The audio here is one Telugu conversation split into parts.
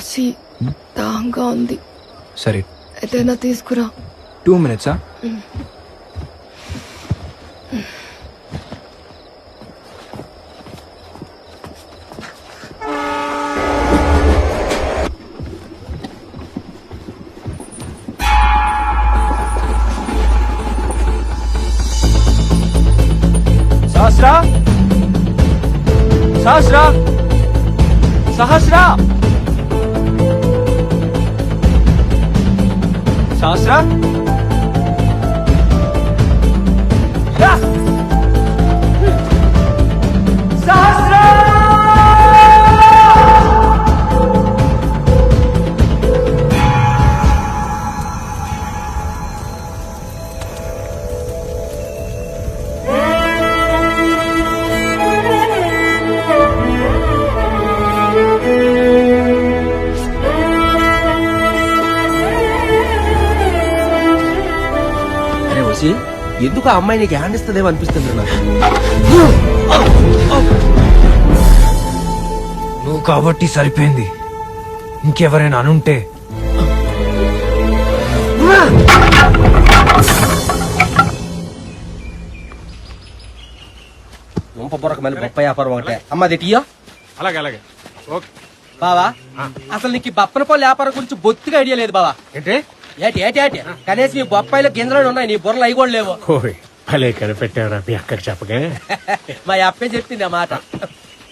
కాశీ దాహంగా ఉంది. సరే ఏదైనా తీసుకురా. 2 minutes. సహస్రా సహస్రా సహస్రా సహస్రా సహస్రా ఎందుకు ఆ అమ్మాయి నీకు హ్యాండ్ ఇస్తుందేమో అనిపిస్తుంది నాకు. నువ్వు కాబట్టి సరిపోయింది. ఇంకెవరైనా అనుంటే బొరక మళ్ళీ బొప్ప వ్యాపారం ఒకటే అమ్మది టీయో. అలాగే అలాగే ఓకే బావా అసలు నీకు ఈ బప్పన పళ్ళు వ్యాపారం గురించి బొత్తిగా ఐడియా లేదు బావా. ఏంటి ఏటి ఏటి ఏటి కనీసం ఈ బొప్పాయిలో గింజలు ఉన్నాయి, నీ బుర్రలు అవి కూడా లేవు. ఓయ్ భలే కనిపెట్టావురా మీ అక్కకి చెప్పగే. మా అప్పే చెప్పింది ఆ మాట.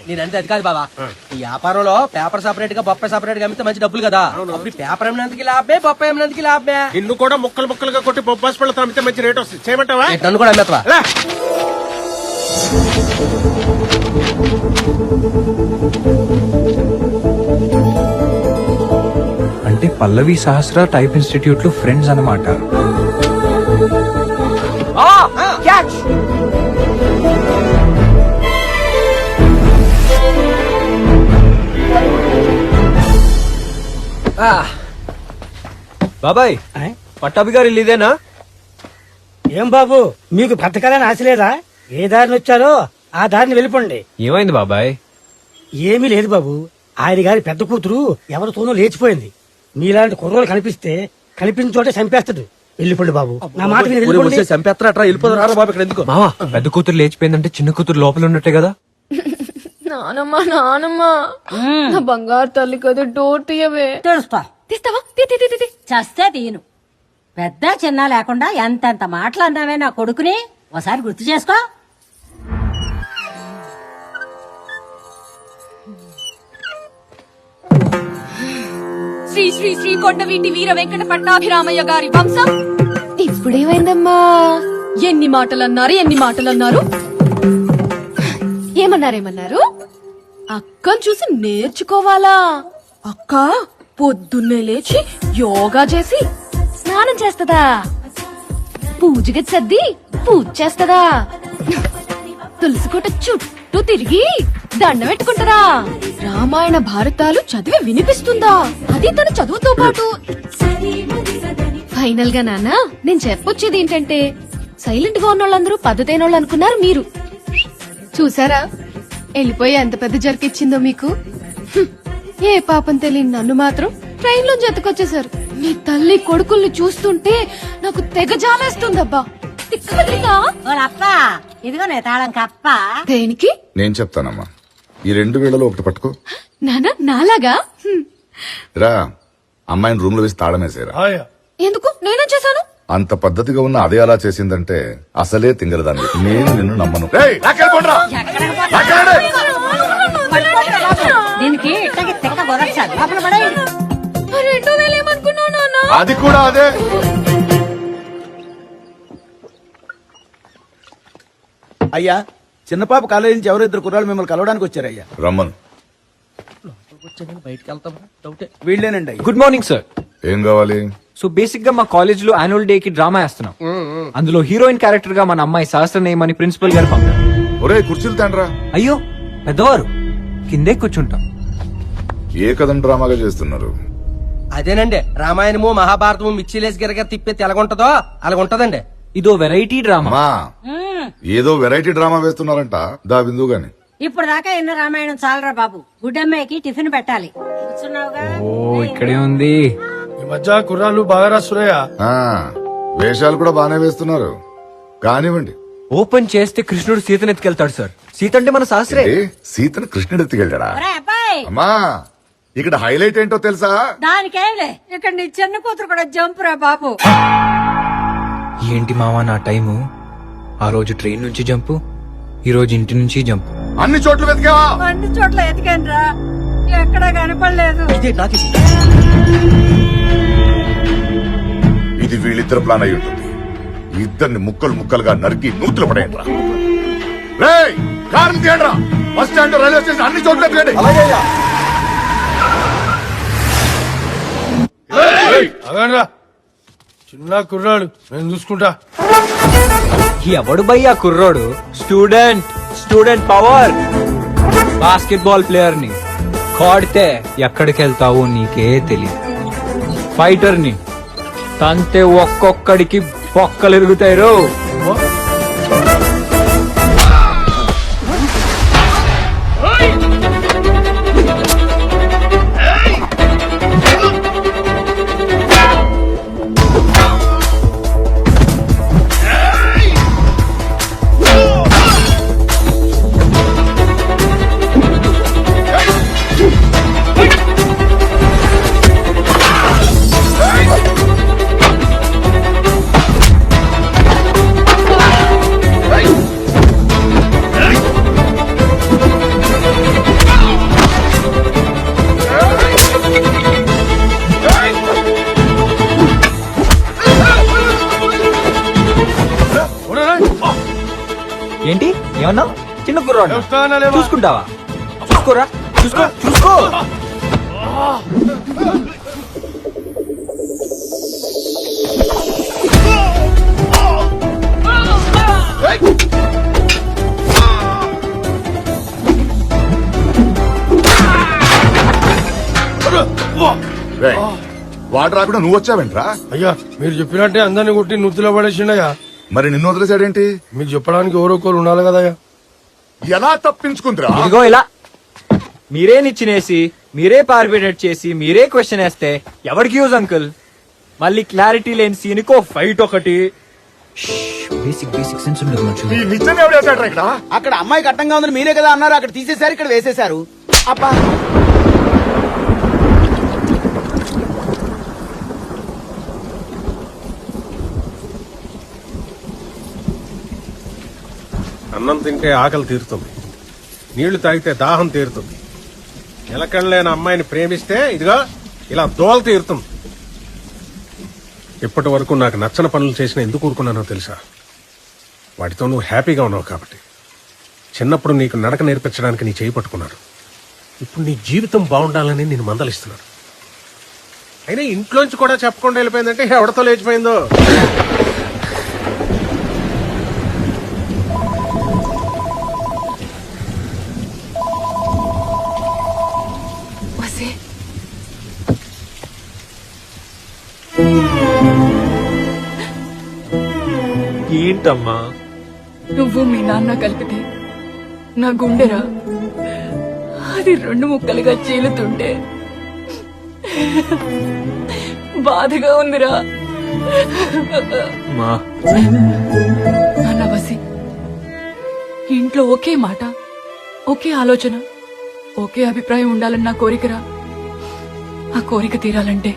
నేనంటే అది కాదు బావా, ఈ వ్యాపారంలో పేపర్ సపరేట్ గా బొప్పాయి సపరేట్ గా అమ్మితే మంచి డబ్బులు కదా. అప్పుడు పేపర్ అమ్మినందుకు లాభమే, బొప్పాయి అమ్మినందుకు లాభమే. నిన్ను కూడా ముక్కలు ముక్కలుగా కొట్టి బొబ్బాస్ పళ్ళతో అమ్మితే మంచి రేట్ వస్తుంది. చేయమంటావా? నన్ను కూడా అమ్మేస్తావా? అంటే పల్లవి సహస్ర టైప్ ఇన్స్టిట్యూట్ లో ఫ్రెండ్స్ అన్నమాట. బాబాయ్ పట్టాభి గారు ఇల్లు ఇదేనా? ఏం బాబు మీకు బ్రతకాలని ఆశ లేదా? ఏ దారిని వచ్చారో ఆ దారిని వెళ్ళిపోండి. ఏమైంది బాబాయ్? ఏమీ లేదు బాబు, ఆయన గారి పెద్ద కూతురు ఎవరితోనో లేచిపోయింది. మీలాంటి కుర్రోలు కనిపిస్తే కనిపించిన చోటే చంపేస్తాడు. వెళ్ళిపోండి బాబు, నా మాట విని వెళ్ళిపోండి. చంపేస్తారా? వెళ్ళిపోతారా బాబు ఇక్కడ ఎందుకు? మావా పెద్ద కూతురు లేచిపోయిందంటే చిన్న కూతురు లోపల ఉన్నట్టే కదా. నానమ్మ నానమ్మ నా బంగారు తల్లి కదా, డోర్ తీయవే. తెలుస్తా. తీస్తావా? చస్తే తీయను. పెద్ద చిన్న లేకుండా ఎంతెంత మాటలు అన్నావే నా కొడుకుని, ఒకసారి గుర్తు చేసుకో. శ్రీ శ్రీ శ్రీ కొండవీటి వీర వెంకట పట్టాభిరామయ్య గారి వంశం. ఇప్పుడేమైందమ్మా? ఎన్ని మాటలన్నారు, ఎన్ని మాటలన్నారు. ఏమన్నారేమన్నారు? అక్కను చూసి నేర్చుకోవాలా? అక్క పొద్దున్నే లేచి యోగా చేసి స్నానం చేస్తదా? పూజకి సర్ది పూజ చేస్తదా? తులసి కోట చుట్టూ తిరిగి దండ పెట్టుకుంటారా? రామాయణ భారతాలు చదివి వినిపిస్తుందా? అది తన చదువుతో పాటు. ఫైనల్ గా నాన్న నేను చెప్పొచ్చేది ఏంటంటే, సైలెంట్ గా ఉన్న వాళ్ళందరూ పద్ధతైన వాళ్ళు అనుకున్నారు మీరు. చూసారా వెళ్ళిపోయి ఎంత పెద్ద జరికిచ్చిందో మీకు. ఏ పాపం తెలియని నన్ను మాత్రం ట్రైన్ లో జతకొచ్చేసారు. నీ తల్లి కొడుకుల్ని చూస్తుంటే నాకు తెగ జాలేస్తుందబ్బా. అప్ప ఇదిగో నే తాళం కప్ప. దేనికి? నేను చెప్తానమ్మా, ఈ 2 వేళలో ఒకటి పట్టుకో. నానా నాలాగా? రా, అమ్మాయిని రూమ్ లో వేసి తాళమేసేరా. ఎందుకు? నేనేం చేశాను? అంత పద్ధతిగా ఉన్న అదే అలా చేసిందంటే అసలే తింగరదాన్ని. నేను నిన్ను నమ్మను. దీనికి ఇట్టకి తిక్క గొరచాలి. లోపల పడేయండి. 2000 ఏమనుకున్నావు నాన్న? అది కూడా అదే. అయ్యా, చిన్నపాప కాలేజీ నుంచి ఎవరో 2 కుర్రాళ్ళు మిమ్మల్ని కలవడానికి వచ్చారయ్యా. రమ్మను. బయటకు వెళ్తాం డౌటే. వీళ్ళేనండి. Good morning sir. ఏం కావాలి? సో బేసిక్ గా మా కాలేజ్ లో యాన్యువల్ డే కి డ్రామా వేస్తున్నాం. అందులో హీరోయిన్ క్యారెక్టర్ గా మన అమ్మాయి సహస్ర నేమని ప్రిన్సిపల్ గారు పంపారు. ఒరే కుర్చీలు తండ్రా. అయ్యో పెద్దవారు, కిందే కూర్చుంటాం. ఏ కథం డ్రామాగా చేస్తున్నారు? అదేనండి, రామాయణము మహాభారతము మిక్సీలేసి గిరగర తిప్పేది ఎలాగుంటదో అలాగుంటదండి. ఇదో వెరైటీ డ్రామా. ఏదో వెరైటీ డ్రామా వేస్తున్నారంట. దా బిందు గాని. ఇప్పుడు దాకా ఎన్న రామాయణం చాలరా బాబు. గుడ్డమ్మాయికి టిఫిన్ పెట్టాలి. కూర్చున్నావుగా? ఓ ఇక్కడే ఉంది. ఈ మధ్య కుర్రాళ్ళు బాగా రాస్తున్నాయా? ఆ, వేషాలు కూడా బానే వేస్తున్నారు. కానివ్వండి. ఓపెన్ చేస్తే కృష్ణుడు సీతను ఎత్తుకెళ్తాడు సార్. సీత అంటే మన శాస్త్రే. ఏ, సీతను కృష్ణుడు ఎత్తుకెళ్ళాడా? ఒరేయ్ అబ్బాయి, అమ్మా, ఇక్కడ హైలైట్ ఏంటో తెలుసా? దానికేంలే, ఇక్కడ నీ చిన్న కూతురు కూడా జంపురా బాబు. ఏంటి మావా నా టైము? ఆ రోజు ట్రైన్ నుంచి జంపు, ఈ రోజు ఇంటి నుంచి జంపు. అన్ని చోట్ల వెతికావా? అన్ని చోట్ల ఎతికానురా, ఎక్కడా కనపడలేదు. ఇదే నాకు ఇది వీళ్ళిద్దరు ప్లాన్ అయి ఉంటుంది. ఇద్దరిని ముక్కలు ముక్కలుగా నరికి నూతులు పడేయండిరా. రేయ్, కారం తీయండిరా. బస్ స్టాండ్, రైల్వే స్టేషన్ అన్ని చోట్ల వెతకండి. అగండ్రా, చిన్న కుర్రాడు, నేను చూసుకుంటా. ఎవడు భయ్యా కుర్రోడు? Student power. బాస్కెట్బాల్ ప్లేయర్ ని కాడితే ఎక్కడికి వెళ్తావో నీకే తెలియదు. ఫైటర్ ని తంతే ఒక్కొక్కడికి బొక్కలు ఎరుగుతాయి రో. ఏంటి ఏమన్నా? చిన్న కుర్రాడు చూసుకుంటావా? చూసుకోరా, చూసుకో. రేయ్, వాడు రాకుండా నువ్వు వచ్చావేంట్రా? అయ్యా, మీరు చెప్పినట్టే అందరిని కొట్టి నుత్తులో పడేసిండయ్యా. మరి నిన్ను వదిలేసాడేంటి? మీకు చెప్పడానికి ఎవరొకరు ఉండాలి కదయ్యా. ఎలా తప్పించుకుందిరా? ఇదిగో ఇలా మీరే నిచ్చినేసి, మీరే పార్బిడేట్ చేసి, మీరే క్వశ్చన్ వేస్తే ఎవరికి యూజ్ అంకుల్? మళ్ళీ క్లారిటీ లేని సీన్కో ఫైట్ ఒకటి. బేసిక్ సెన్స్ ఉండదు మనుషులు. ఈ నిజం ఎవడేసాడ్రా ఇక్కడ? అక్కడ అమ్మాయి కట్టంగా ఉందని మీరే కదా అన్నారు. అక్కడ తీసేశారు, ఇక్కడ వేసేశారు. అబ్బా, అన్నం తింటే ఆకలి తీరుతుంది, నీళ్లు తాగితే దాహం తీరుతుంది. నిలకడలేని అమ్మాయిని ప్రేమిస్తే ఇదిగా ఇలా దోల తీరుతుంది. ఇప్పటి వరకు నాకు నచ్చని పనులు చేసిన ఎందుకు ఊరుకున్నానో తెలుసా? వాటితో నువ్వు హ్యాపీగా ఉన్నావు కాబట్టి. చిన్నప్పుడు నీకు నడక నేర్పించడానికి నీ చేయి పట్టుకున్నాను. ఇప్పుడు నీ జీవితం బాగుండాలని నేను మందలిస్తున్నాను. అయినా ఇంట్లోంచి కూడా చెప్పకుండా వెళ్ళిపోయిందంటే ఎవడతో లేచిపోయిందో. ఏంటమ్మా? నువ్వు మీ నాన్న కలిపితే నా గుండెరా, అది 2 ముక్కలుగా చీలుతుంటే బాధగా ఉందిరా. నాన్న వసి, ఇంట్లో ఒకే మాట, ఒకే ఆలోచన, ఒకే అభిప్రాయం ఉండాలని నా కోరికరా. ఆ కోరిక తీరాలంటే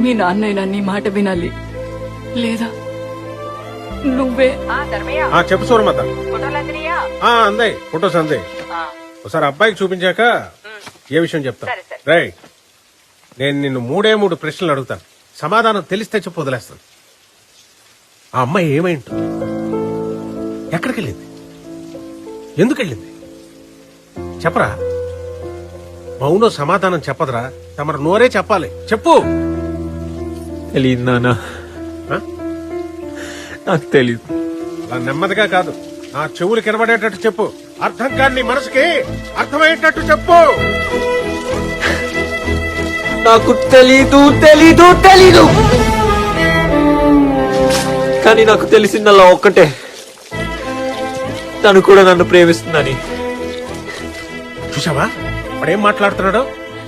మీ నాన్నైనా నీ మాట వినాలి, లేదా నువ్వే. చెప్పు సూరమత. అందాయి ఫొటోస్ అందాయి. ఒకసారి అబ్బాయికి చూపించాక ఏ విషయం చెప్తా. రైట్, నేను నిన్ను 3 ప్రశ్నలు అడుగుతాను. సమాధానం తెలిస్తే చెప్పు, వదిలేస్తాను. ఆ అమ్మాయి ఏమై ఉంటుంది? ఎక్కడికి వెళ్ళింది? ఎందుకు వెళ్ళింది? చెప్పరా. మౌనో సమాధానం చెప్పదురా, తమరు నోరే చెప్పాలి. చెప్పు. తెలియదు నాన్న, నాకు తెలీదు. అలా నెమ్మదిగా కాదు, నా చెవులు కనబడేటట్టు చెప్పు. అర్థం కాని నీ మనసుకి అర్థమయ్యేటట్టు చెప్పు. నాకు తెలీదు కానీ నాకు తెలిసిందల్లా ఒక్కటే, తను కూడా నన్ను ప్రేమిస్తుందని. చూసావా వాడేం మాట్లాడుతున్నాడో?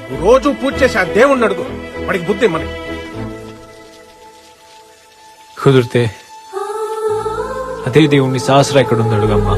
నువ్వు రోజు పూజ చేసి ఆ దేవుణ్ణి అడుగు, వాడికి బుద్ధి ఇమ్మని. కుదిరితే అదే దేవుణ్ణి సహస్ర ఎక్కడుంది అడుగమ్మా.